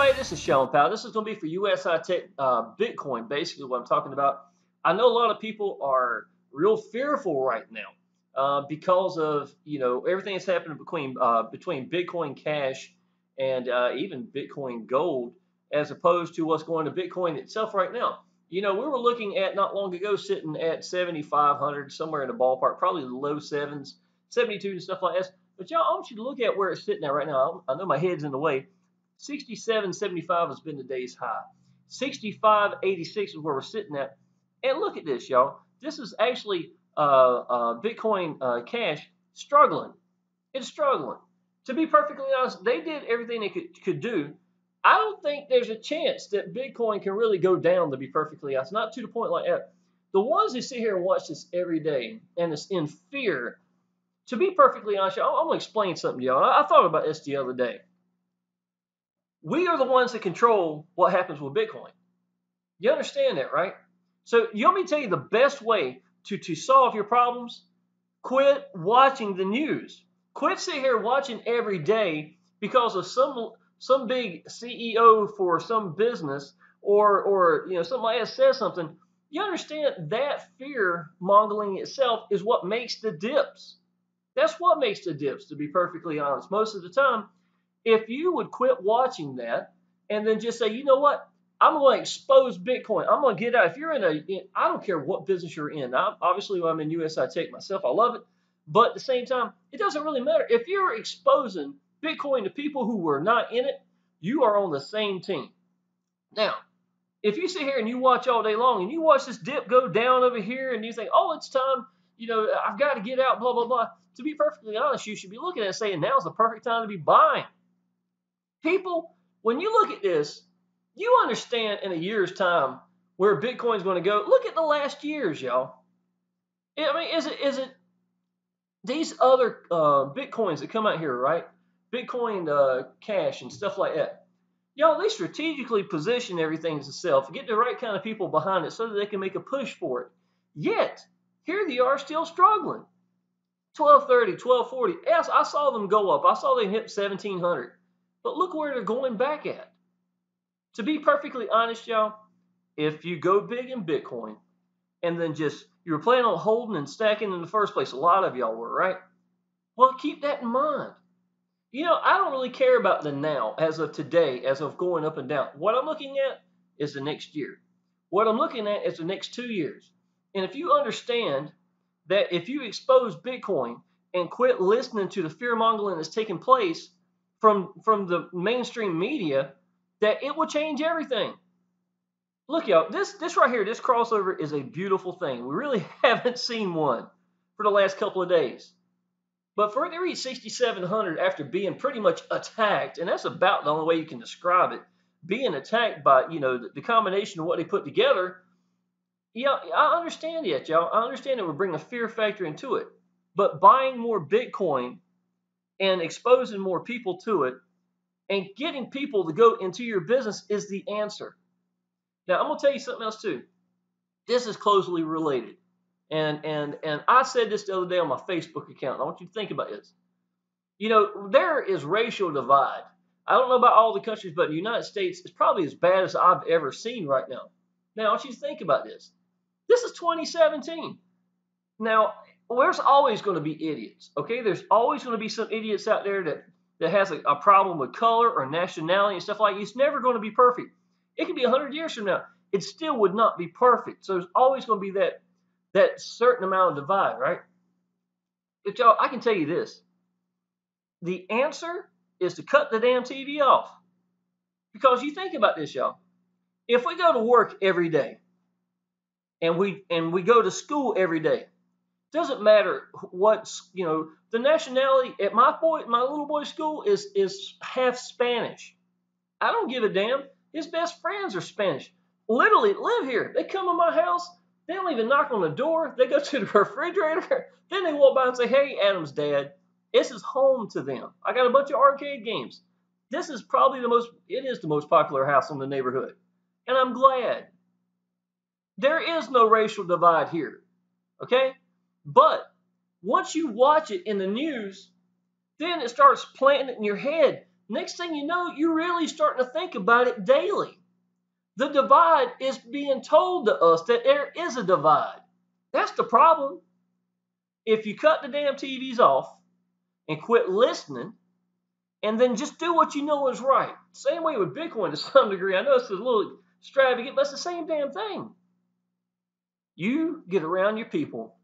everybody, this is Shawn Powell. This is going to be for USI Tech Bitcoin, basically what I'm talking about. I know a lot of people are real fearful right now because of everything that's happening between Bitcoin Cash and even Bitcoin Gold, as opposed to what's going to Bitcoin itself right now. We were looking at not long ago sitting at 7,500, somewhere in the ballpark, probably the low sevens, 72 and stuff like that. But y'all, I want you to look at where it's sitting at right now. I know my head's in the way. 67.75 has been today's high. 65.86 is where we're sitting at. And look at this, y'all. This is actually Bitcoin Cash struggling. It's struggling. To be perfectly honest, they did everything they could do. I don't think there's a chance that Bitcoin can really go down, to be perfectly honest. Not to the point like that. The ones who sit here and watch this every day and is in fear, to be perfectly honest, I'm going to explain something to y'all. I thought about this the other day. We are the ones that control what happens with Bitcoin. You understand that, right? So you want me to tell you the best way to solve your problems? Quit watching the news. Quit sitting here watching every day because of some big CEO for some business or something like that says something. You understand that fear mongering itself is what makes the dips. That's what makes the dips, to be perfectly honest. Most of the time, if you would quit watching that and then just say, you know what, I'm going to expose Bitcoin. I'm going to get out. If you're I don't care what business you're in. Obviously, I'm in USI Tech myself. I love it. But at the same time, it doesn't really matter. If you're exposing Bitcoin to people who were not in it, you are on the same team. Now, if you sit here and you watch all day long and you watch this dip go down over here and you think, oh, it's time, I've got to get out, blah, blah, blah. To be perfectly honest, you should be looking at it and saying, now's the perfect time to be buying. People, when you look at this, you understand in a year's time where Bitcoin's going to go. Look at the last years, y'all. I mean, is it these other Bitcoins that come out here, right? Bitcoin Cash and stuff like that. Y'all, they strategically position everything to self, get the right kind of people behind it so that they can make a push for it. Yet, here they are still struggling. 1230, 1240. Yes, I saw them go up. I saw them hit 1700. But look where they're going back at. To be perfectly honest, y'all, if you go big in Bitcoin and then you were planning on holding and stacking in the first place, a lot of y'all were, right? Well, keep that in mind. I don't really care about the now, as of today, as of going up and down. What I'm looking at is the next year. What I'm looking at is the next 2 years. And if you understand that if you expose Bitcoin and quit listening to the fear-mongering that's taking place from the mainstream media, that it will change everything. Look, y'all, this right here, this crossover is a beautiful thing. We really haven't seen one for the last couple of days. But for it to reach 6,700 after being pretty much attacked, and that's about the only way you can describe it, being attacked by, the combination of what they put together, yeah, I understand that, y'all. I understand it would bring a fear factor into it. But buying more Bitcoin and exposing more people to it and getting people to go into your business is the answer. Now, I'm going to tell you something else, too. This is closely related. And I said this the other day on my Facebook account. I want you to think about this. There is racial divide. I don't know about all the countries, but the United States is probably as bad as I've ever seen right now. Now, I want you to think about this. This is 2017. Now, there's always going to be idiots, okay? There's always going to be some idiots out there that has a problem with color or nationality and stuff like that. It's never going to be perfect. It could be 100 years from now. It still would not be perfect. So there's always going to be that certain amount of divide, right? But y'all, I can tell you this. The answer is to cut the damn TV off. Because you think about this, y'all. If we go to work every day and we go to school every day, doesn't matter what, the nationality at my little boy's school is half Spanish. I don't give a damn. His best friends are Spanish. Literally live here. They come to my house. They don't even knock on the door. They go to the refrigerator. Then they walk by and say, hey, Adam's dad, this is home to them. I got a bunch of arcade games. This is probably it is the most popular house in the neighborhood. And I'm glad. There is no racial divide here. Okay? But once you watch it in the news, then it starts planting in your head Next thing you know, you're really starting to think about it daily. The divide is being told to us that there is a divide. That's the problem. If you cut the damn TVs off and quit listening, and then just do what you know is right. Same way with Bitcoin to some degree. I know it's a little extravagant, but it's the same damn thing. You get around your people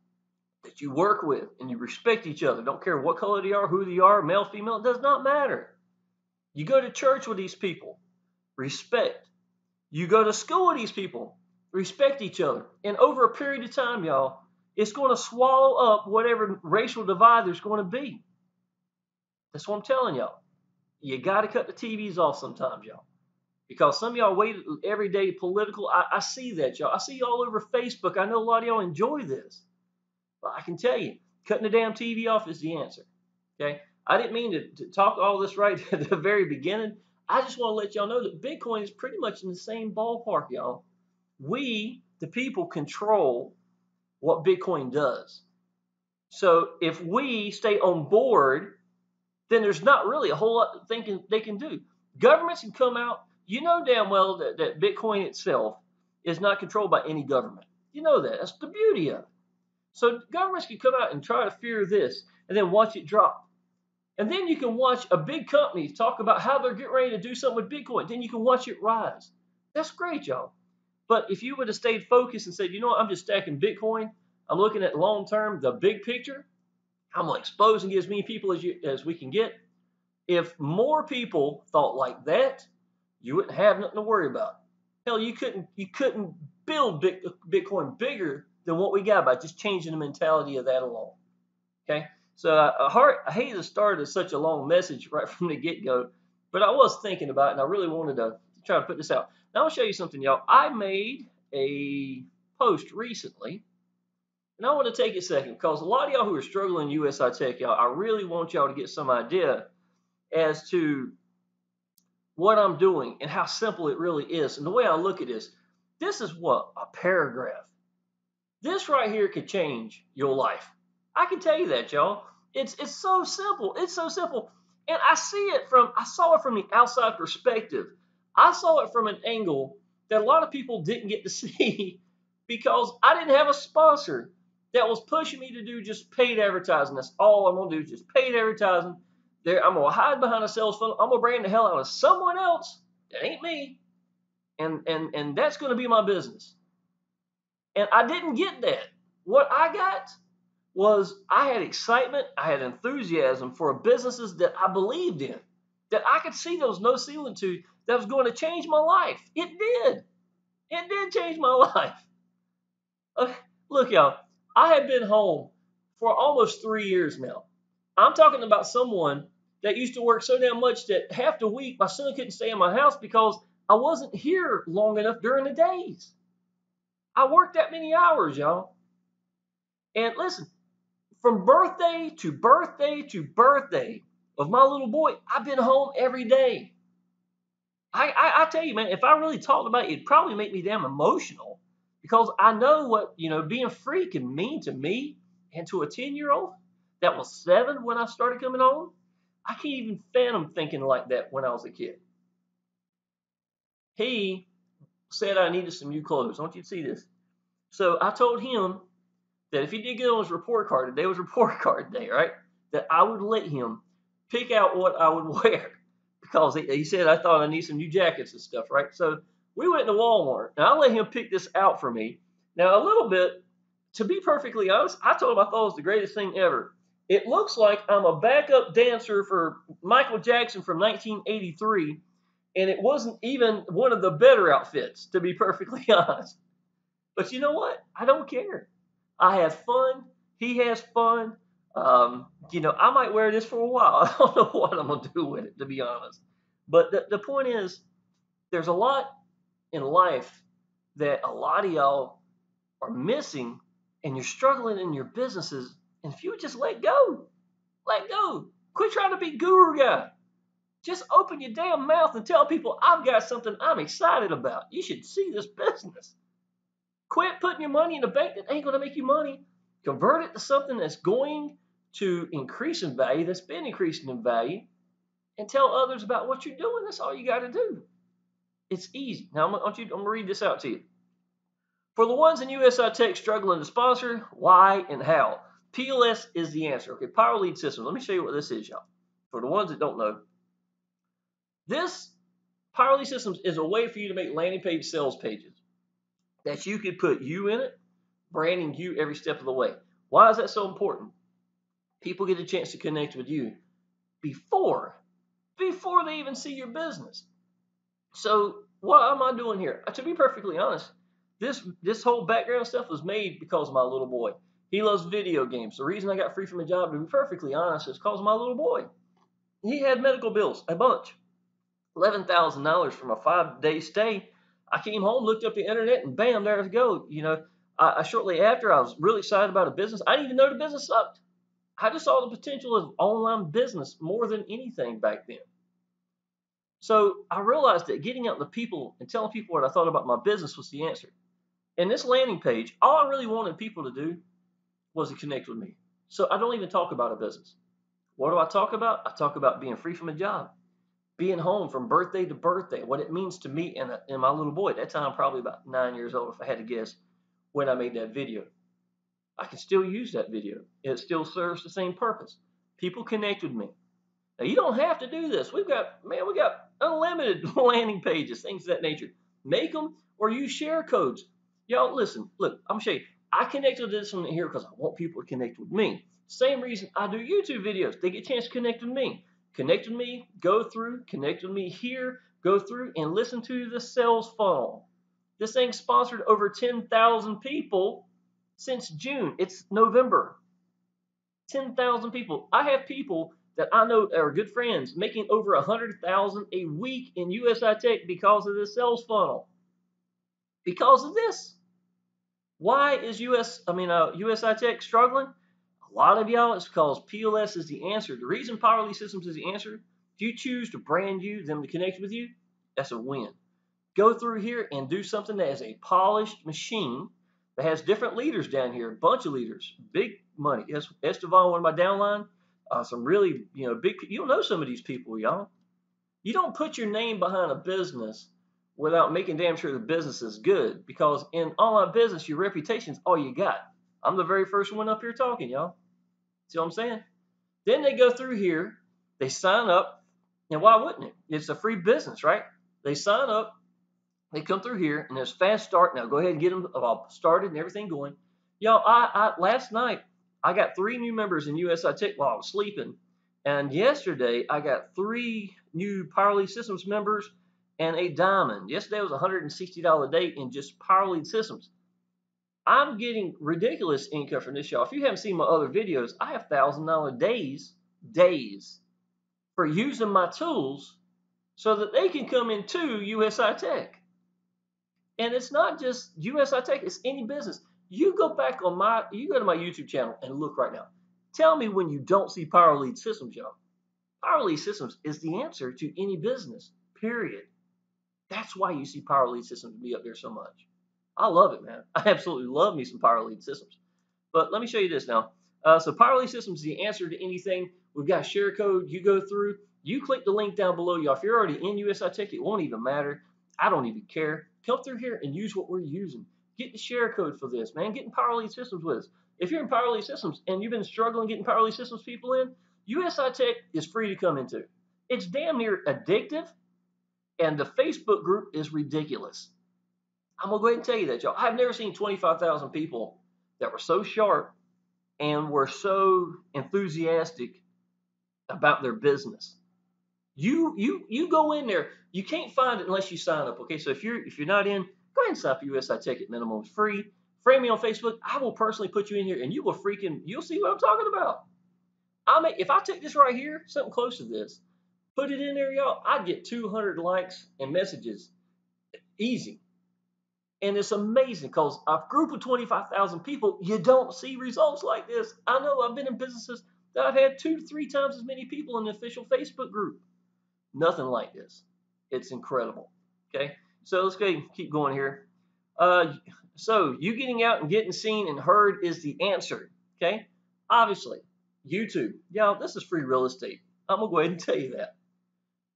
that you work with and you respect each other. Don't care what color they are, who they are, male, female, it does not matter. You go to church with these people, respect. You go to school with these people, respect each other. And over a period of time, y'all, it's going to swallow up whatever racial divide there's going to be. That's what I'm telling y'all. You got to cut the TVs off sometimes, y'all. Because some of y'all wait every day political. I see that, y'all. I see you all over Facebook. I know a lot of y'all enjoy this. But I can tell you, cutting the damn TV off is the answer. Okay? I didn't mean to talk all this right at the very beginning. I just want to let y'all know that Bitcoin is pretty much in the same ballpark, y'all. We, the people, control what Bitcoin does. So if we stay on board, then there's not really a whole lot they can do. Governments can come out. You know damn well that Bitcoin itself is not controlled by any government. You know that. That's the beauty of it. So governments can come out and try to fear this and then watch it drop. And then you can watch a big company talk about how they're getting ready to do something with Bitcoin. Then you can watch it rise. That's great, y'all. But if you would have stayed focused and said, you know what, I'm just stacking Bitcoin. I'm looking at long term, the big picture. I'm going to expose and get as many people as we can get. If more people thought like that, you wouldn't have nothing to worry about. Hell, you couldn't build Bitcoin bigger than what we got by just changing the mentality of that alone. Okay, so I hate to start as such a long message right from the get-go, but I was thinking about it, and I really wanted to try to put this out. Now I'll show you something, y'all. I made a post recently, and I want to take a second because a lot of y'all who are struggling USI Tech, y'all, I really want y'all to get some idea as to what I'm doing and how simple it really is. And the way I look at this is what? A paragraph. This right here could change your life. I can tell you that, y'all. It's so simple. It's so simple. And I saw it from the outside perspective. I saw it from an angle that a lot of people didn't get to see because I didn't have a sponsor that was pushing me to do just paid advertising. That's all I'm gonna do, just paid advertising. I'm gonna hide behind a sales funnel. I'm gonna brand the hell out of someone else that ain't me, and that's gonna be my business. And I didn't get that. What I got was I had excitement, I had enthusiasm for businesses that I believed in, that I could see there was no ceiling to, that was going to change my life. It did. It did change my life. Look, y'all, I have been home for almost 3 years now. I'm talking about someone that used to work so damn much that half the week my son couldn't stay in my house because I wasn't here long enough during the days. I worked that many hours, y'all. And listen, from birthday to birthday to birthday of my little boy, I've been home every day. I tell you, man, if I really talked about it, it'd probably make me damn emotional because I know what, being free can mean to me and to a 10-year-old that was 7 when I started coming home. I can't even fathom thinking like that when I was a kid. He said I needed some new clothes. I want you to see this. So I told him that if he did get on his report card, today was report card day, right? That I would let him pick out what I would wear because he said I thought I need some new jackets and stuff, right? So we went to Walmart and I let him pick this out for me. Now a little bit, to be perfectly honest, I told him I thought it was the greatest thing ever. It looks like I'm a backup dancer for Michael Jackson from 1983, and it wasn't even one of the better outfits, to be perfectly honest. But you know what? I don't care. I have fun. He has fun. I might wear this for a while. I don't know what I'm going to do with it, to be honest. But the point is, there's a lot in life that a lot of y'all are missing, and you're struggling in your businesses. And if you would just let go, quit trying to be guru guy. Just open your damn mouth and tell people I've got something I'm excited about. You should see this business. Quit putting your money in a bank that ain't going to make you money. Convert it to something that's going to increase in value, that's been increasing in value, and tell others about what you're doing. That's all you got to do. It's easy. Now, I'm going to read this out to you. For the ones in USI Tech struggling to sponsor, why and how? PLS is the answer. Okay, Power Lead Systems. Let me show you what this is, y'all. For the ones that don't know, this Power Lead Systems is a way for you to make landing page sales pages that you could put you in it, branding you every step of the way. Why is that so important? People get a chance to connect with you before they even see your business. So what am I doing here? To be perfectly honest, this whole background stuff was made because of my little boy. He loves video games. The reason I got free from a job, to be perfectly honest, is because of my little boy. He had medical bills, a bunch. $11,000 from a 5-day stay. I came home, looked up the internet, and bam, there it go. I shortly after, I was really excited about a business. I didn't even know the business sucked. I just saw the potential of online business more than anything back then. So I realized that getting out to people and telling people what I thought about my business was the answer. And this landing page, all I really wanted people to do was to connect with me. So I don't even talk about a business. What do I talk about? I talk about being free from a job, being home from birthday to birthday, what it means to me and my little boy. At that time, probably about 9 years old, if I had to guess, when I made that video. I can still use that video. It still serves the same purpose. People connect with me. Now, you don't have to do this. We got unlimited landing pages, things of that nature. Make them or use share codes. Y'all, listen, look, I'm going to show you. I connected with this one here because I want people to connect with me. Same reason I do YouTube videos. They get a chance to connect with me. Connect with me, go through, connect with me here, go through, and listen to the sales funnel. This thing sponsored over 10,000 people since June. It's November. 10,000 people. I have people that I know are good friends making over 100,000 a week in USI Tech because of this sales funnel. Because of this. Why is USI Tech struggling? A lot of y'all, it's because PLS is the answer. The reason Power Lead Systems is the answer, if you choose to brand you, them to connect with you, that's a win. Go through here and do something that is a polished machine that has different leaders down here, a bunch of leaders, big money. Estevan, one of my downline, some really, big. You'll know some of these people, y'all. You don't put your name behind a business without making damn sure the business is good, because in online business, your reputation is all you got. I'm the very first one up here talking, y'all. See what I'm saying? Then they go through here, they sign up, and why wouldn't it? It's a free business, right? They sign up, they come through here, and there's fast start. Now go ahead and get them started and everything going. Y'all, last night I got 3 new members in USI Tech while I was sleeping, and yesterday I got 3 new Power Lead Systems members and a diamond. Yesterday was a $160 a day in just Power Lead Systems. I'm getting ridiculous income from this, y'all. If you haven't seen my other videos, I have $1,000 days for using my tools so that they can come into USI Tech. And it's not just USI Tech, it's any business. You go to my YouTube channel and look right now. Tell me when you don't see Power Lead Systems, y'all. Power Lead Systems is the answer to any business, period. That's why you see Power Lead Systems be up there so much. I love it, man. I absolutely love me some Power Lead Systems. But let me show you this now. So Power Lead Systems is the answer to anything. We've got a share code. You go through. You click the link down below, y'all. If you're already in USI Tech, it won't even matter. I don't even care. Come through here and use what we're using. Get the share code for this, man. Get in Power Lead Systems with us. If you're in Power Lead Systems and you've been struggling getting Power Lead Systems people in, USI Tech is free to come into. It's damn near addictive, and the Facebook group is ridiculous. I'm going to go ahead and tell you that, y'all. I've never seen 25,000 people that were so sharp and were so enthusiastic about their business. You go in there. You can't find it unless you sign up. Okay, so if you're not in, go ahead and sign up for USI Tech at minimum. It's free. Friend me on Facebook. I will personally put you in here, and you'll see what I'm talking about. If I take this right here, something close to this, put it in there, y'all, I'd get 200 likes and messages, easy. And it's amazing because a group of 25,000 people, you don't see results like this. I know I've been in businesses that I've had 2 to 3 times as many people in the official Facebook group. Nothing like this. It's incredible. Okay, so let's go ahead and keep going here. So you getting out and getting seen and heard is the answer. Okay, obviously, YouTube. Y'all, this is free real estate. I'm going to go ahead and tell you that.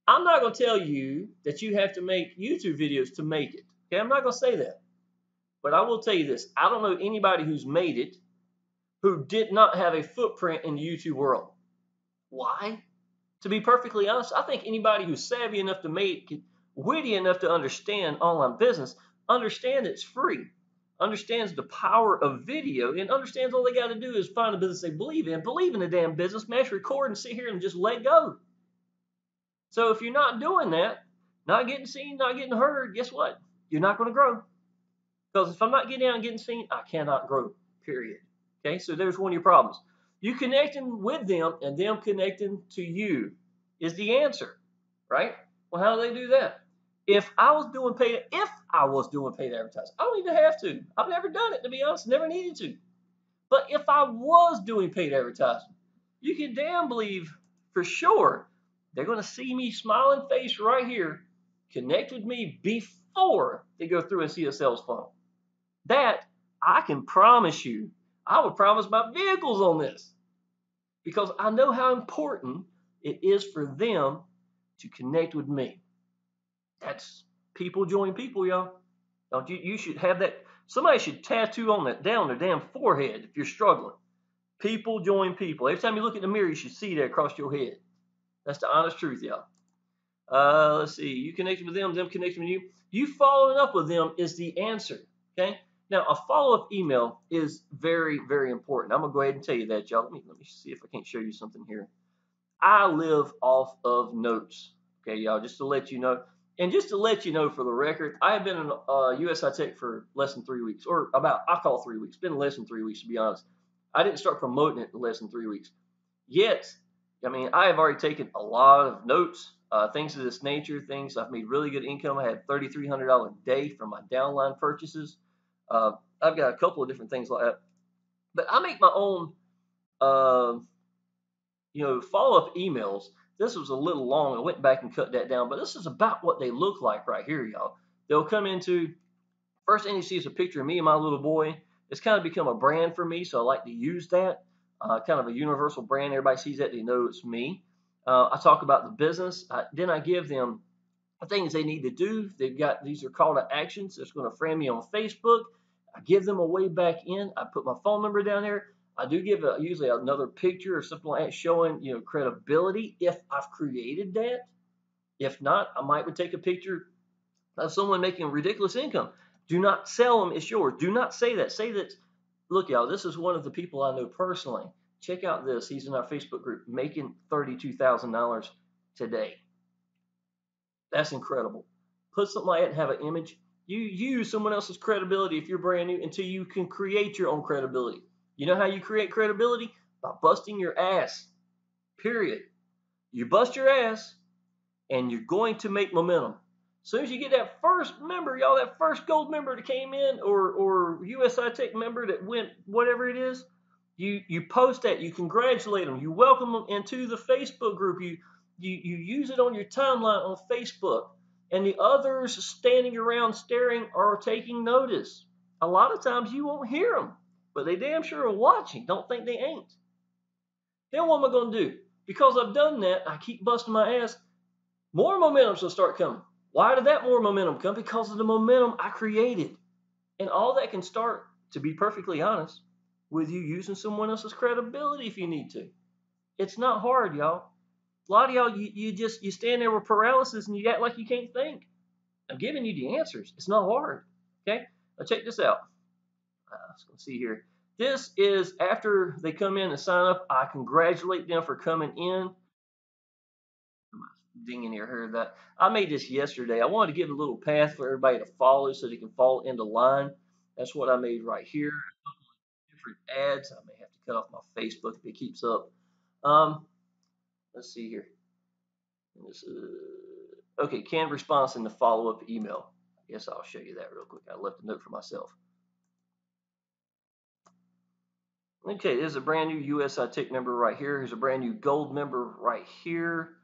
I'm not going to tell you that you have to make YouTube videos to make it. Okay, I'm not going to say that. But I will tell you this. I don't know anybody who's made it who did not have a footprint in the YouTube world. Why? To be perfectly honest, I think anybody who's savvy enough to make it, witty enough to understand online business, understands it's free, understands the power of video, and understands all they got to do is find a business they believe in the damn business, mash record, and sit here and just let go. So if you're not doing that, not getting seen, not getting heard, guess what? You're not going to grow. Because if I'm not getting out and getting seen, I cannot grow, period. Okay, so there's one of your problems. You connecting with them and them connecting to you is the answer, right? Well, how do they do that? If I was doing paid advertising, I don't even have to. I've never done it, to be honest, never needed to. But if I was doing paid advertising, you can damn believe for sure they're going to see me smiling face right here, connect with me before they go through and see a sales funnel. That I can promise you. I would promise my vehicles on this because I know how important it is for them to connect with me. That's people join people, y'all. Don't you? You should have that. Somebody should tattoo on that down their damn forehead if you're struggling. People join people. Every time you look in the mirror, you should see that across your head. That's the honest truth, y'all. Let's see. You connected with them connecting with you. You following up with them is the answer. Okay. Now, a follow-up email is very, very important. I'm gonna go ahead and tell you that, y'all. Let me see if I can't show you something here. I live off of notes. Okay, y'all. Just to let you know, and just to let you know for the record, I have been in USI Tech for less than 3 weeks, or about I call 3 weeks. It's been less than 3 weeks to be honest. I didn't start promoting it in less than 3 weeks. Yet, I mean, I have already taken a lot of notes, things of this nature, things I've made really good income. I had $3,300 a day from my downline purchases. I've got a couple of different things like that. But I make my own, uh, follow-up emails. This was a little long. I went back and cut that down, but this is about what they look like right here, y'all. They'll come into, first thing you see is a picture of me and my little boy. It's kind of become a brand for me, so I like to use that. Kind of a universal brand. Everybody sees that, they know it's me. I talk about the business. Then I give them the things they need to do. These are call to actions that's going to friend me on Facebook. I give them a way back in. I put my phone number down there. I do give usually another picture or something like that showing credibility if I've created that. If not, I might would take a picture of someone making ridiculous income. Do not sell them. It's yours. Do not say that. Say that. Look, y'all, this is one of the people I know personally. Check out this. He's in our Facebook group making $32,000 today. That's incredible. Put something like that and have an image. You use someone else's credibility if you're brand new until you can create your own credibility. You know how you create credibility? By busting your ass. Period. You bust your ass and you're going to make momentum. As soon as you get that first member, y'all, that first gold member that came in or USI Tech member that went whatever it is, you post that, you congratulate them, you welcome them into the Facebook group, you use it on your timeline on Facebook, and the others standing around staring are taking notice. A lot of times you won't hear them, but they damn sure are watching. Don't think they ain't. Then what am I going to do? Because I've done that, I keep busting my ass, more momentum will start coming. Why did that more momentum come? Because of the momentum I created. And all that can start, to be perfectly honest, with you using someone else's credibility if you need to. It's not hard, y'all. A lot of y'all, you stand there with paralysis and you act like you can't think. I'm giving you the answers. It's not hard. Okay? Now check this out. Let's see here. This is after they come in and sign up. I congratulate them for coming in. Ding in here, heard that. I made this yesterday. I wanted to give a little path for everybody to follow so they can fall into line. That's what I made right here. Different ads. I may have to cut off my Facebook if it keeps up. Let's see here. This is, okay, canned response in the follow-up email. I guess I'll show you that real quick. I left a note for myself. Okay, there's a brand new USI Tech member right here. Here's a brand new gold member right here.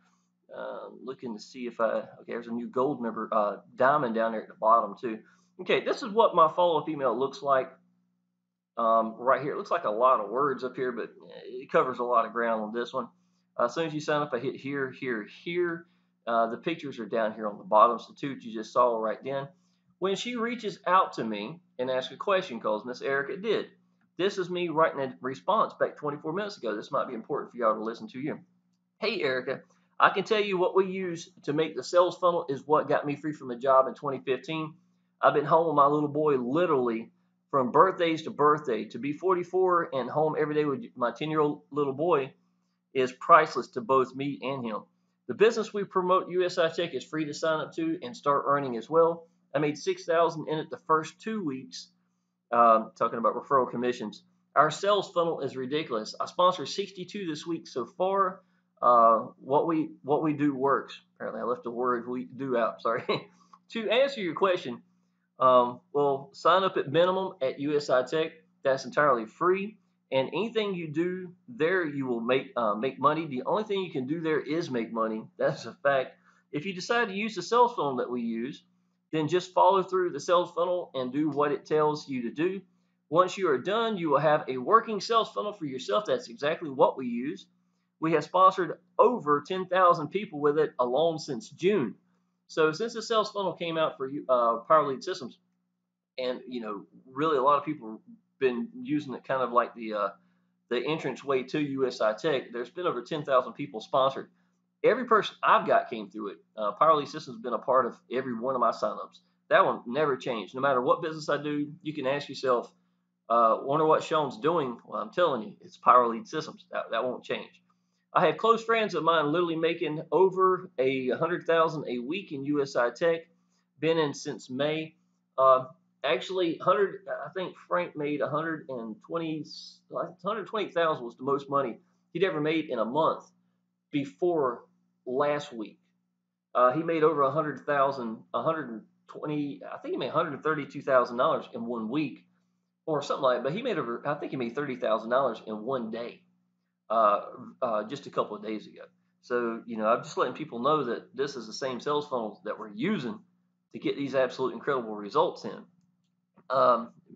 Looking to see if okay, there's a new gold member, diamond down there at the bottom too. Okay, this is what my follow-up email looks like right here. It looks like a lot of words up here, but it covers a lot of ground on this one. As soon as you sign up, I hit here, here, here. The pictures are down here on the bottom, so two you just saw right then. When she reaches out to me and asks a question, because Miss Erica did. This is me writing a response back 24 minutes ago. This might be important for y'all to listen to you. Hey, Erica, I can tell you what we use to make the sales funnel is what got me free from a job in 2015. I've been home with my little boy literally from birthdays to birthday. To be 44 and home every day with my 10-year-old little boy is priceless to both me and him. The business we promote, USI Tech, is free to sign up to and start earning as well. I made $6,000 in it the first 2 weeks. Talking about referral commissions. Our sales funnel is ridiculous. I sponsored 62 this week so far. What we do works. Apparently, I left the word we do out. Sorry. To answer your question, well, sign up at minimum at USI Tech. That's entirely free. And anything you do there, you will make money. The only thing you can do there is make money. That's a fact. If you decide to use the sales funnel that we use, then just follow through the sales funnel and do what it tells you to do. Once you are done, you will have a working sales funnel for yourself. That's exactly what we use. We have sponsored over 10,000 people with it alone since June. So since the sales funnel came out for Power Lead Systems, and really a lot of people have been using it kind of like the entrance way to USI Tech. There's been over 10,000 people sponsored. Every person I've got came through it. Power Lead Systems has been a part of every one of my signups. That one never changed. No matter what business I do, you can ask yourself, wonder what Shawn's doing. Well, I'm telling you, it's Power Lead Systems. That won't change. I have close friends of mine literally making over 100,000 a week in USI Tech. Been in since May. Actually, 100. I think Frank made 120,000 was the most money he'd ever made in a month before last week. He made over 100,000, 120. I think he made $132,000 in 1 week or something like that. But he made over. I think he made $30,000 in 1 day, just a couple of days ago. So I'm just letting people know that this is the same sales funnels that we're using to get these absolute incredible results in.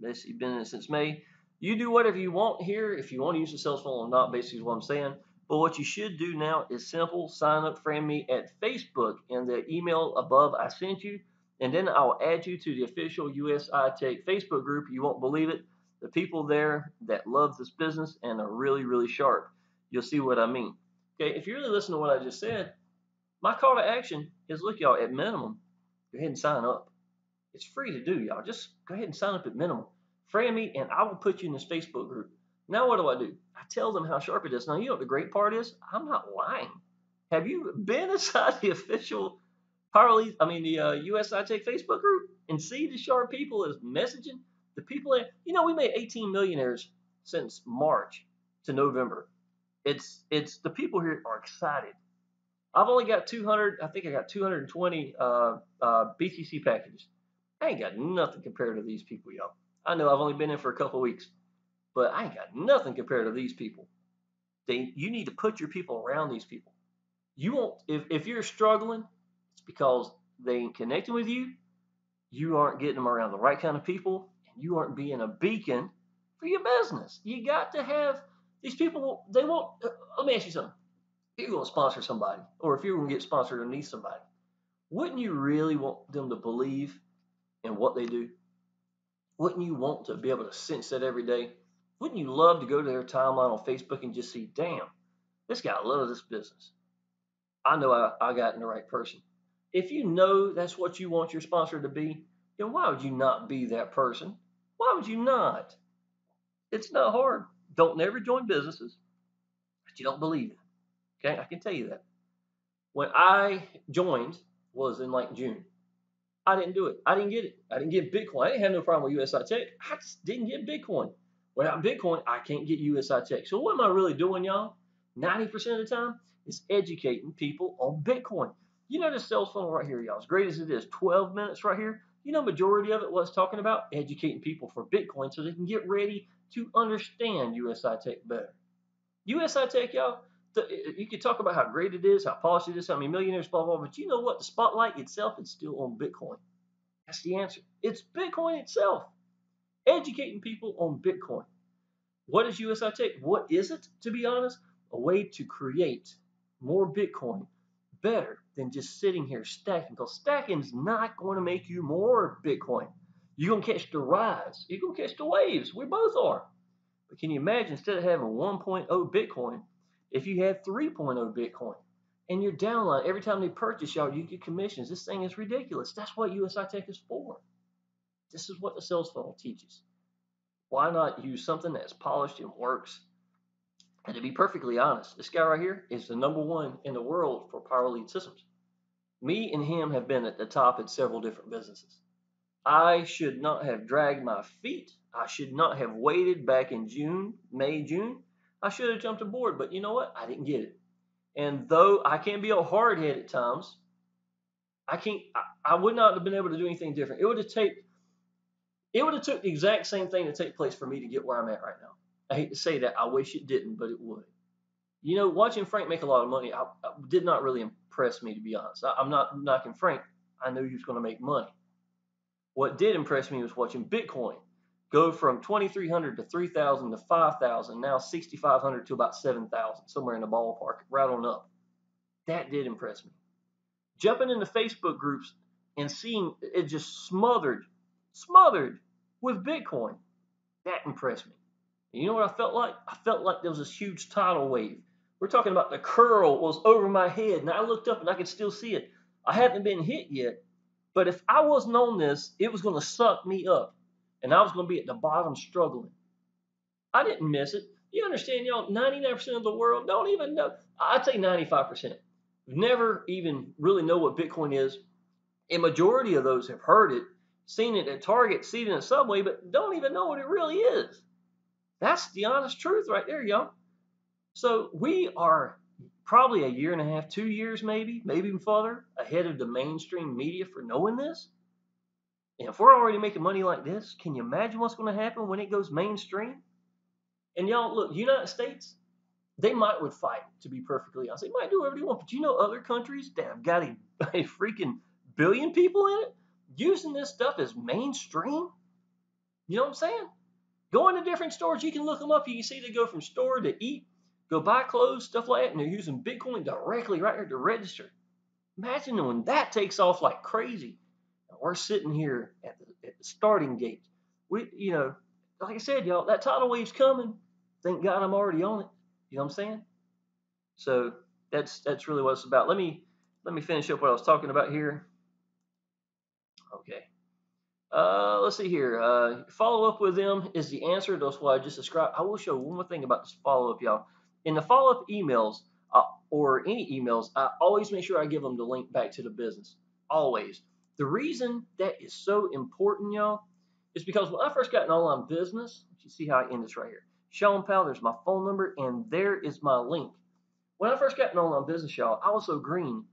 Basically been in it since May. You do whatever you want here. If you want to use the sales funnel or not, basically is what I'm saying. But what you should do now is simple. Sign up, friend me at Facebook in the email above I sent you. And then I'll add you to the official USI Tech Facebook group. You won't believe it. The people there that love this business and are really, really sharp. You'll see what I mean. Okay, if you really listen to what I just said, my call to action is look, y'all, at minimum, go ahead and sign up. It's free to do, y'all. Just go ahead and sign up at minimum. Friend me, and I will put you in this Facebook group. Now, what do? I tell them how sharp it is. Now, you know what the great part is? I'm not lying. Have you been inside the official the USI Tech Facebook group and see the sharp people is messaging? The people that, we made 18 millionaires since March to November. It's the people here are excited. I've only got 200. I think I got 220 BTC packages. I ain't got nothing compared to these people, y'all. I know I've only been in for a couple of weeks, but I ain't got nothing compared to these people. You need to put your people around these people. You won't if you're struggling, it's because they ain't connecting with you. You aren't getting them around the right kind of people, and you aren't being a beacon for your business. You got to have these people. They won't. Let me ask you something. If you're going to sponsor somebody, or if you're going to get sponsored underneath somebody, wouldn't you really want them to believe in what they do? Wouldn't you want to be able to sense that every day? Wouldn't you love to go to their timeline on Facebook and just see, damn, this guy loves this business. I know I got in the right person. If you know that's what you want your sponsor to be, then why would you not be that person? Why would you not? It's not hard. Don't never join businesses that you don't believe in. Okay, I can tell you that. When I joined was in like June. I didn't do it. I didn't get it. I didn't get Bitcoin. I didn't have no problem with USI Tech. I just didn't get Bitcoin. Without Bitcoin, I can't get USI Tech. So what am I really doing, y'all? 90% of the time is educating people on Bitcoin. This sales funnel right here, y'all, as great as it is, 12 minutes right here, majority of it was talking about educating people for Bitcoin so they can get ready to understand USI Tech better. USI Tech, y'all, you can talk about how great it is, how polished it is, how many millionaires, blah, blah, but you know what? The spotlight itself is still on Bitcoin. That's the answer. It's Bitcoin itself. Educating people on Bitcoin. What is USI Tech? What is it, to be honest? A way to create more Bitcoin better than just sitting here stacking, because stacking is not going to make you more Bitcoin. You're going to catch the rise. You're going to catch the waves. We both are. But can you imagine, instead of having 1.0 Bitcoin, if you had 3.0 Bitcoin and your downline, every time they purchase y'all, you get commissions. This thing is ridiculous. That's what USI Tech is for. This is what the sales funnel teaches. Why not use something that's polished and works? And to be perfectly honest, this guy right here is the #1 in the world for power lead systems. Me and him have been at the top at several different businesses. I should not have dragged my feet. I should not have waited back in May, June. I should have jumped aboard, but you know what? I didn't get it. And though I can be a hard head at times, I would not have been able to do anything different. It would have took the exact same thing to take place for me to get where I'm at right now. I hate to say that. I wish it didn't, but it would. You know, watching Frank make a lot of money I did not really impress me, to be honest. I'm not knocking Frank. I knew he was going to make money. What did impress me was watching Bitcoin go from 2,300 to 3,000 to 5,000, now 6,500 to about 7,000, somewhere in the ballpark, right on up. That did impress me. Jumping into Facebook groups and seeing it just smothered with Bitcoin, that impressed me. And you know what I felt like? I felt like there was this huge tidal wave. We're talking about the curl was over my head, and I looked up and I could still see it. I haven't been hit yet, but if I wasn't on this, it was going to suck me up, and I was going to be at the bottom struggling. I didn't miss it. You understand, y'all? 99% of the world don't even know. I'd say 95%. Never even really know what Bitcoin is. A majority of those have heard it, seen it at Target, seen it at Subway, but don't even know what it really is. That's the honest truth right there, y'all. So we are probably a year and a half, 2 years maybe even further ahead of the mainstream media for knowing this. And if we're already making money like this, can you imagine what's going to happen when it goes mainstream? And y'all, look, United States, they might would fight, to be perfectly honest. They might do whatever they want, but you know other countries that have got a freaking billion people in it using this stuff as mainstream? You know what I'm saying? Go into different stores. You can look them up. You can see they go from store to eat, go buy clothes, stuff like that, and they're using Bitcoin directly right here to register. Imagine when that takes off like crazy. And we're sitting here at the starting gate. You know, like I said, y'all, that tidal wave's coming. Thank God I'm already on it. You know what I'm saying? So that's really what it's about. Let me finish up what I was talking about here. Okay. Let's see here. Follow up with them is the answer. That's what I just described. I will show one more thing about this follow up, y'all. In the follow up emails or any emails, I always make sure I give them the link back to the business. Always. The reason that is so important, y'all, is because when I first got an online business, you see how I end this right here. Shawn Powell, there's my phone number, and there is my link. When I first got an online business, y'all, I was so green.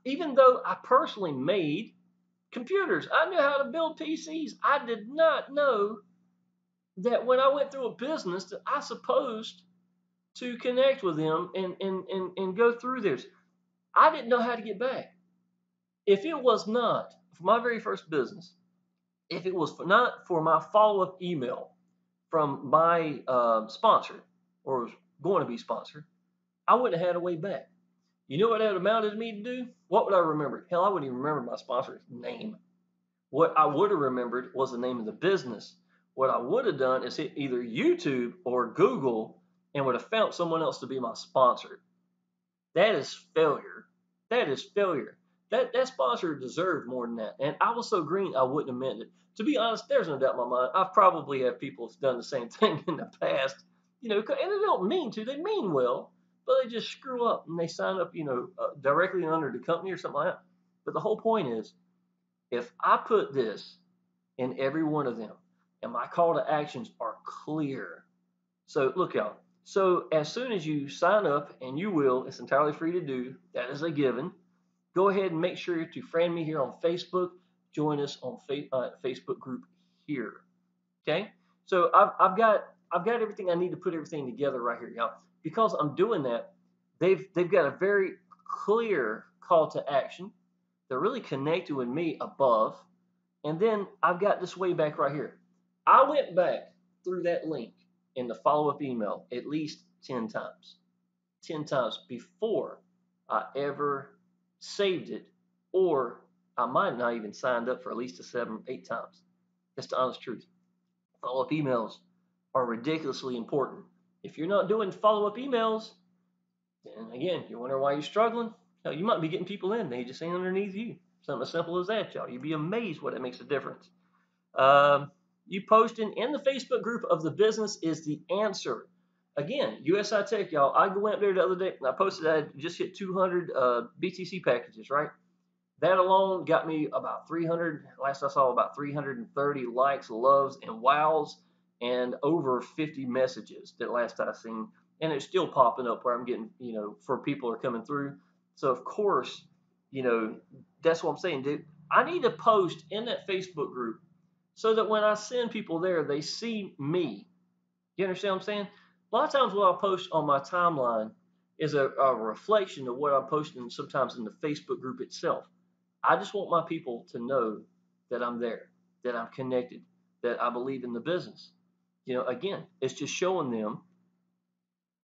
Even though I personally made computers, I knew how to build PCs. I did not know that when I went through a business that I supposed to connect with them and go through this. I didn't know how to get back. If it was not for my very first business, if it was not for my follow-up email from my sponsor, or was going to be sponsored, I wouldn't have had a way back. You know what that amounted me to do? What would I remember? Hell, I wouldn't even remember my sponsor's name. What I would have remembered was the name of the business. What I would have done is hit either YouTube or Google and would have found someone else to be my sponsor. That is failure. That is failure. That sponsor deserved more than that. And I was so green, I wouldn't have meant it. To be honest, there's no doubt in my mind. I've probably had people who've done the same thing in the past, you know, and they don't mean to. They mean well, but they just screw up and they sign up, you know, directly under the company or something like that. But the whole point is, if I put this in every one of them and my call to actions are clear. So look, y'all. So as soon as you sign up, and you will, it's entirely free to do. That is a given. Go ahead and make sure to friend me here on Facebook. Join us on Facebook group here. Okay. So I've got everything I need to put everything together right here, y'all. Because I'm doing that, they've got a very clear call to action. They're really connected with me above. And then I've got this way back right here. I went back through that link in the follow-up email at least 10 times. 10 times before I ever saved it, or I might not even signed up for at least 7, 8 times. That's the honest truth. Follow-up emails are ridiculously important. If you're not doing follow-up emails, then again, you wonder why you're struggling. Hell, you might be getting people in, they just ain't underneath you. Something as simple as that, y'all. You'd be amazed what it makes a difference. You posting in the Facebook group of the business is the answer. Again, USI Tech, y'all. I went there the other day and I posted that I just hit 200 BTC packages, right? That alone got me about 300. Last I saw, about 330 likes, loves, and wows, and over 50 messages. That last I seen, and it's still popping up where I'm getting, for people are coming through. So of course, that's what I'm saying, dude. I need to post in that Facebook group so that when I send people there, they see me. You understand what I'm saying? A lot of times what I post on my timeline is a reflection of what I'm posting sometimes in the Facebook group itself. I just want my people to know that I'm there, that I'm connected, that I believe in the business. Again, it's just showing them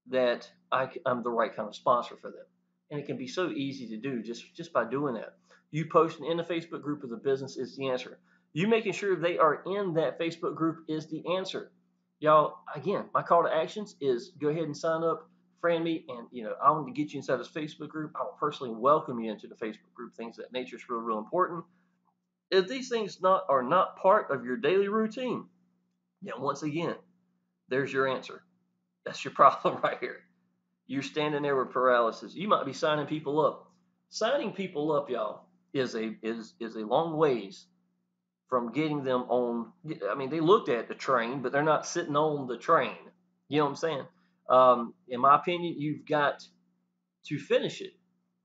that I'm the right kind of sponsor for them. And it can be so easy to do just by doing that. You posting in the Facebook group of the business is the answer. You making sure they are in that Facebook group is the answer. Y'all, again, my call to actions is go ahead and sign up, friend me, and I want to get you inside this Facebook group. I will personally welcome you into the Facebook group. Things of that nature is real important. If these things are not part of your daily routine, then once again, there's your answer. That's your problem right here. You're standing there with paralysis. You might be signing people up. Signing people up, y'all, is a long ways from getting them on. I mean, they looked at the train, but they're not sitting on the train. You know what I'm saying? In my opinion, you've got to finish it,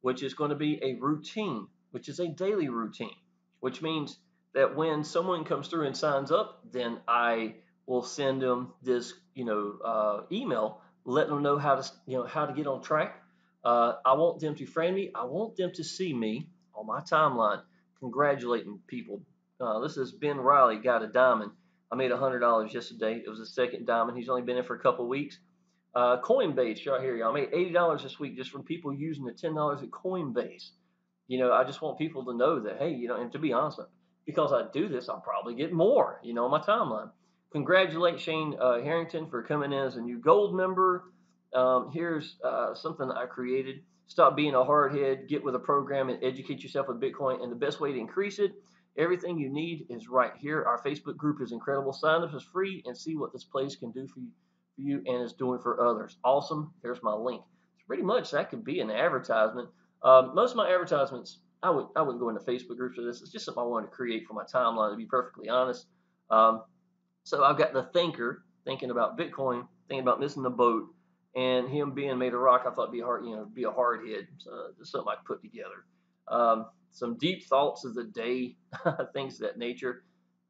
which is going to be a routine, which is a daily routine, which means that when someone comes through and signs up, then I will send them this, email, letting them know how to get on track. I want them to friend me. I want them to see me on my timeline, congratulating people. This is Ben Riley, got a diamond. I made $100 yesterday. It was the second diamond. He's only been in for a couple of weeks. Coinbase right here, y'all. I made $80 this week just from people using the $10 at Coinbase. I just want people to know that, hey, and to be honest, because I do this, I'll probably get more, on my timeline. Congratulate Shane Harrington for coming in as a new gold member. Here's something I created. Stop being a hardhead, get with a program and educate yourself with Bitcoin. And the best way to increase it, everything you need is right here. Our Facebook group is incredible. Sign up is free and see what this place can do for you and is doing for others. Awesome. There's my link. So pretty much that could be an advertisement. Most of my advertisements, I wouldn't go into Facebook groups for this. It's just something I wanted to create for my timeline, to be perfectly honest. So I've got the thinker thinking about Bitcoin, thinking about missing the boat, and him being made of rock. I thought it'd be a hard head. So just something I could put together. Some deep thoughts of the day, things of that nature.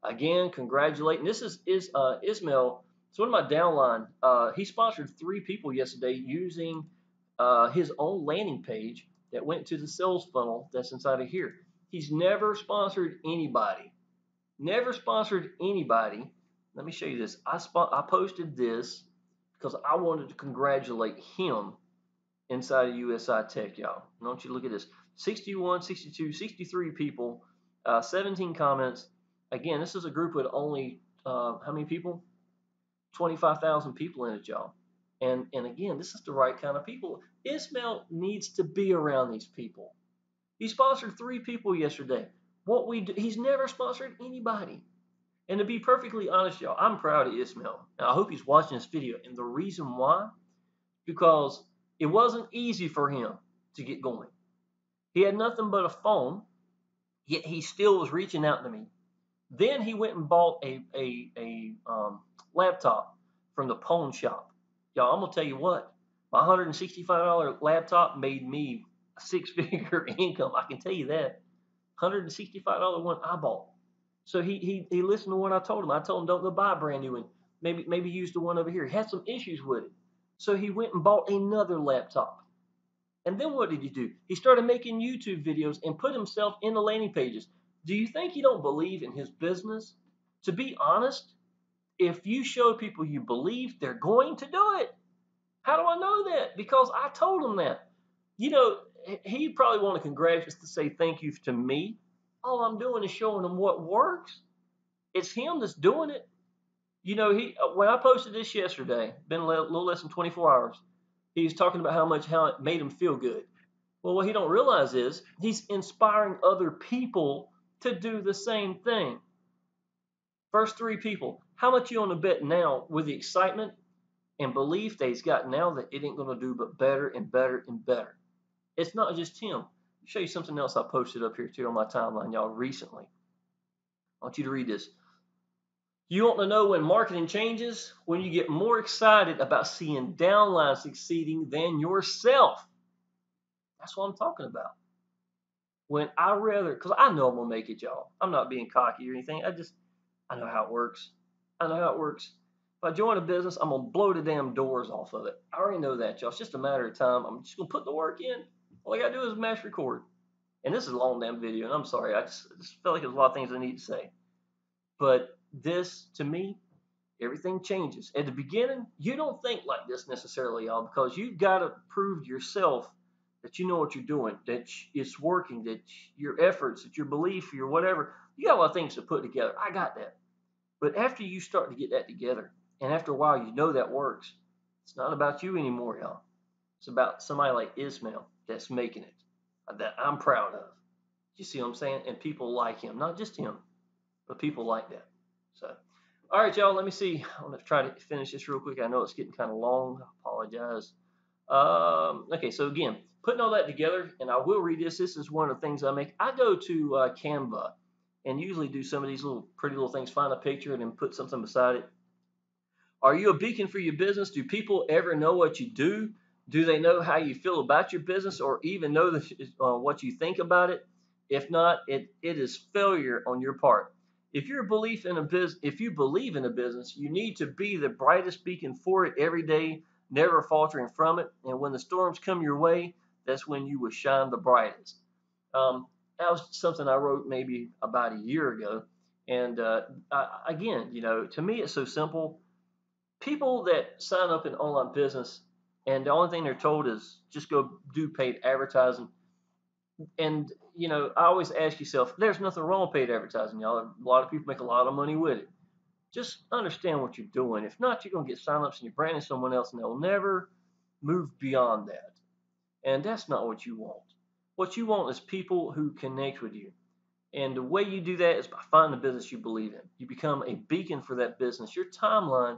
Again, congratulating. This is Ismail. It's one of my downline. He sponsored 3 people yesterday using his own landing page that went to the sales funnel that's inside of here. He's never sponsored anybody. Never sponsored anybody. Let me show you this. I posted this because I wanted to congratulate him inside of USI Tech, y'all. I want you to look at this. 61, 62, 63 people, 17 comments. Again, this is a group with only, how many people? 25,000 people in it, y'all. And again, this is the right kind of people. Ismail needs to be around these people. He sponsored 3 people yesterday. He's never sponsored anybody. And to be perfectly honest, y'all, I'm proud of Ismail. Now, I hope he's watching this video. And the reason why, because it wasn't easy for him to get going. He had nothing but a phone, yet he still was reaching out to me. Then he went and bought a laptop from the pawn shop. Y'all, I'm going to tell you what, my $165 laptop made me a 6-figure income. I can tell you that. $165 one I bought. So he listened to what I told him. I told him don't go buy a brand new one. Maybe use the one over here. He had some issues with it. So he went and bought another laptop. And then what did he do? He started making YouTube videos and put himself in the landing pages. Do you think he don't believe in his business? To be honest, if you show people you believe, they're going to do it. How do I know that? Because I told him that. he probably want to congratulate us to say thank you to me. All I'm doing is showing him what works. It's him that's doing it. You know, he when I posted this yesterday, been a little less than 24 hours. He was talking about how it made him feel good. Well, what he don't realize is he's inspiring other people to do the same thing. First three people. How much you on to bet now with the excitement and belief that he's got now that it ain't going to do but better and better and better? It's not just him. I'll show you something else I posted up here too on my timeline, y'all, recently. I want you to read this. You want to know when marketing changes? When you get more excited about seeing downlines succeeding than yourself. That's what I'm talking about. When because I know I'm going to make it, y'all. I'm not being cocky or anything. I know how it works. I know how it works. If I join a business, I'm going to blow the damn doors off of it. I already know that, y'all. It's just a matter of time. I'm just going to put the work in. All I got to do is mash record. And this is a long damn video, and I'm sorry. I just felt like there's a lot of things I need to say. But this, to me, everything changes. At the beginning, you don't think like this necessarily, y'all, because you've got to prove to yourself that you know what you're doing, that it's working, that your efforts, that your belief, your whatever, you got a lot of things to put together. I got that. But after you start to get that together, and after a while you know that works, it's not about you anymore, y'all. It's about somebody like Ismail that's making it, that I'm proud of. You see what I'm saying? And people like him, not just him, but people like that. So, all right, y'all, let me see. I'm going to try to finish this real quick. I know it's getting kind of long. I apologize. Okay, so again, putting all that together, and I will read this. This is one of the things I make. I go to Canva and usually do some of these little pretty little things, find a picture and then put something beside it. Are you a beacon for your business? Do people ever know what you do? Do they know how you feel about your business or even know what you think about it? If not, it is failure on your part. If you believe in a business, you need to be the brightest beacon for it every day, never faltering from it. And when the storms come your way, that's when you will shine the brightest. That was something I wrote maybe about a year ago. And again, to me, it's so simple. People that sign up in online business and the only thing they're told is just go do paid advertising. And, I always ask yourself, there's nothing wrong with paid advertising, y'all. A lot of people make a lot of money with it. Just understand what you're doing. If not, you're going to get signups and you're branding someone else and they'll never move beyond that. And that's not what you want. What you want is people who connect with you. And the way you do that is by finding a business you believe in. You become a beacon for that business. Your timeline,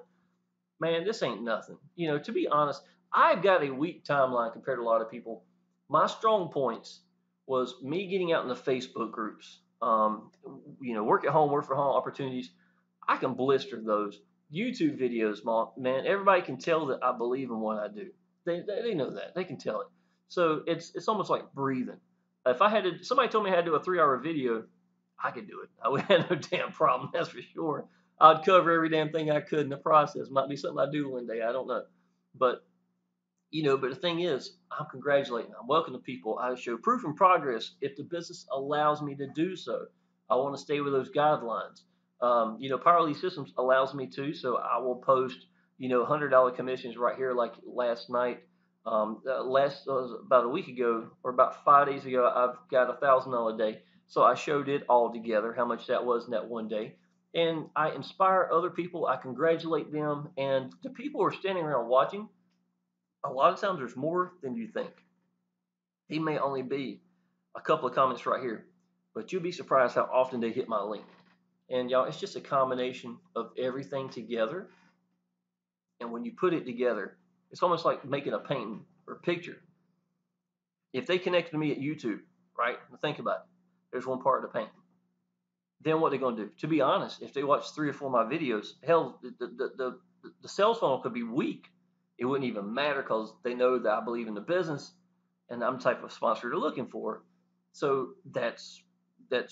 man, this ain't nothing. To be honest, I've got a weak timeline compared to a lot of people. My strong points was me getting out in the Facebook groups. Work at home, work from home opportunities. I can blister those. YouTube videos, man, everybody can tell that I believe in what I do. They know that. They can tell it. So it's almost like breathing. If somebody told me I had to do a 3-hour video, I could do it. I would have no damn problem, that's for sure. I'd cover every damn thing I could in the process. Might be something I do one day. I don't know. But the thing is, I'm congratulating. I'm welcoming people. I show proof and progress if the business allows me to do so. I want to stay with those guidelines. Power Lead Systems allows me to, so I will post, $100 commissions right here like last night. About a week ago or about 5 days ago, I've got $1,000 a day. So I showed it all together, how much that was in that one day. And I inspire other people. I congratulate them. And the people who are standing around watching, a lot of times there's more than you think. He may only be a couple of comments right here, but you'll be surprised how often they hit my link. And y'all, it's just a combination of everything together. And when you put it together, it's almost like making a painting or a picture. If they connect to me at YouTube, right? Think about it. There's one part of the painting. Then what they're going to do? To be honest, if they watch 3 or 4 of my videos, hell, the sales funnel could be weak. It wouldn't even matter because they know that I believe in the business and I'm the type of sponsor they're looking for. So that's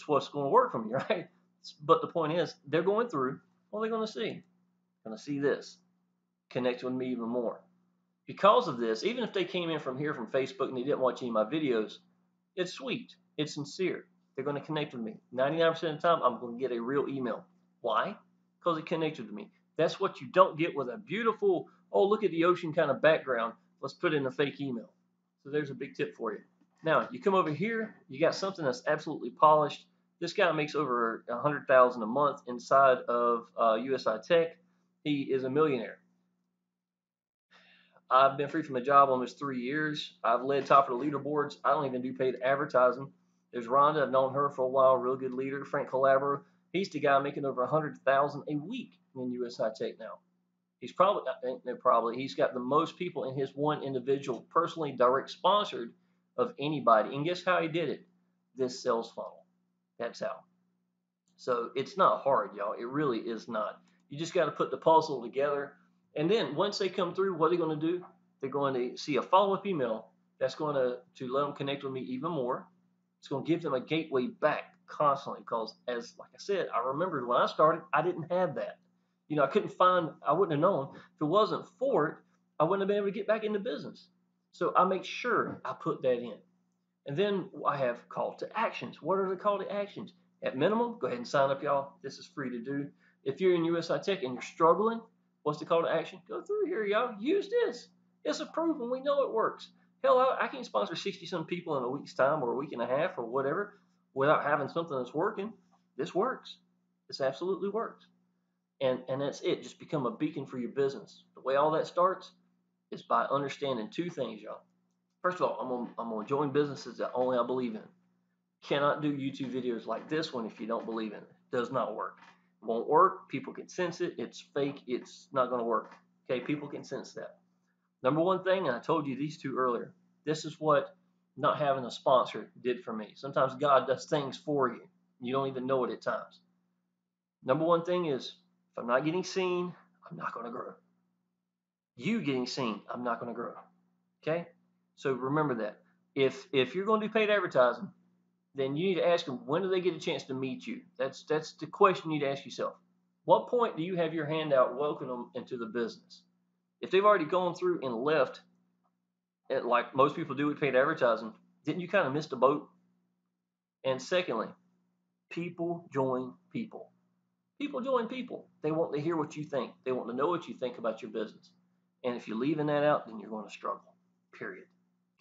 what's going to work for me, right? But the point is, they're going through. What are they going to see? Going to see this. Connect with me even more. Because of this, even if they came in from here from Facebook and they didn't watch any of my videos, it's sweet. It's sincere. They're going to connect with me. 99% of the time, I'm going to get a real email. Why? Because it connected with me. That's what you don't get with a beautiful, oh, look at the ocean kind of background. Let's put in a fake email. So there's a big tip for you. Now you come over here, you got something that's absolutely polished. This guy makes over 100,000 a month inside of USI Tech. He is a millionaire. I've been free from a job almost 3 years. I've led top of the leaderboards. I don't even do paid advertising. There's Rhonda. I've known her for a while. Real good leader. Frank Calabro. He's the guy making over 100,000 a week in USI Tech now. He's probably, I think, he's got the most people in his one individual, personally direct sponsored of anybody. And guess how he did it? This sales funnel. That's how. So it's not hard, y'all. It really is not. You just got to put the puzzle together. And then once they come through, what are they going to do? They're going to see a follow-up email that's going to let them connect with me even more. It's going to give them a gateway back constantly because, as like I said, I remembered when I started, I didn't have that. You know, I couldn't find, I wouldn't have known. If it wasn't for it, I wouldn't have been able to get back into business. So I make sure I put that in. And then I have call to actions. What are the call to actions? At minimum, go ahead and sign up, y'all. This is free to do. If you're in USI Tech and you're struggling, what's the call to action? Go through here, y'all. Use this. It's approved and we know it works. Hell, I can sponsor 60-some people in a week's time or a week and a half or whatever without having something that's working. This works. This absolutely works. And that's it. Just become a beacon for your business. The way all that starts is by understanding two things, y'all. First of all, I'm gonna join businesses that only I believe in. Cannot do YouTube videos like this one if you don't believe in it. It does not work. It won't work. People can sense it. It's fake. It's not going to work. Okay, people can sense that. Number one thing, and I told you these two earlier, this is what not having a sponsor did for me. Sometimes God does things for you. You don't even know it at times. Number one thing is, if I'm not getting seen, I'm not going to grow. You getting seen, I'm not going to grow. Okay? So remember that. If you're going to do paid advertising, then you need to ask them, when do they get a chance to meet you? That's the question you need to ask yourself. What point do you have your hand out, welcome them into the business? If they've already gone through and left, like most people do with paid advertising, didn't you kind of miss the boat? And secondly, people join people. People join people. They want to hear what you think. They want to know what you think about your business. And if you're leaving that out, then you're going to struggle, period.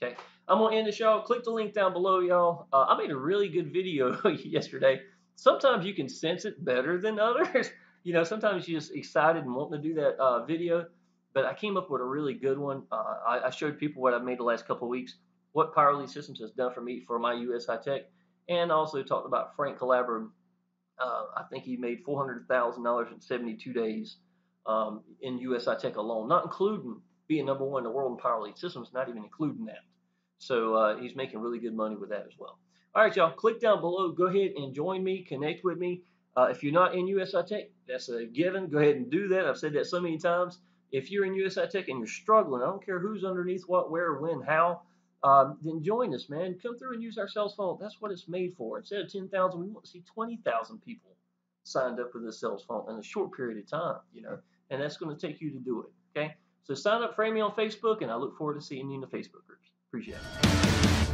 Okay, I'm going to end this, y'all. Click the link down below, y'all. I made a really good video yesterday. Sometimes you can sense it better than others. You know, sometimes you're just excited and wanting to do that video. But I came up with a really good one. I showed people what I've made the last couple of weeks, what Power Lead Systems has done for me for my USI Tech, and also talked about Frank Calabro. I think he made $400,000 in 72 days in USI Tech alone, not including being number one in the world in Power Lead Systems, not even including that. So he's making really good money with that as well. All right, y'all, click down below. Go ahead and join me, connect with me. If you're not in USI Tech, that's a given. Go ahead and do that. I've said that so many times. If you're in USI Tech and you're struggling, I don't care who's underneath, what, where, when, how, then join us, man. Come through and use our sales funnel. That's what it's made for. Instead of 10,000, we want to see 20,000 people signed up for this sales funnel in a short period of time, you know, and that's going to take you to do it, okay? So sign up for me on Facebook, and I look forward to seeing you in the Facebook groups. Appreciate it.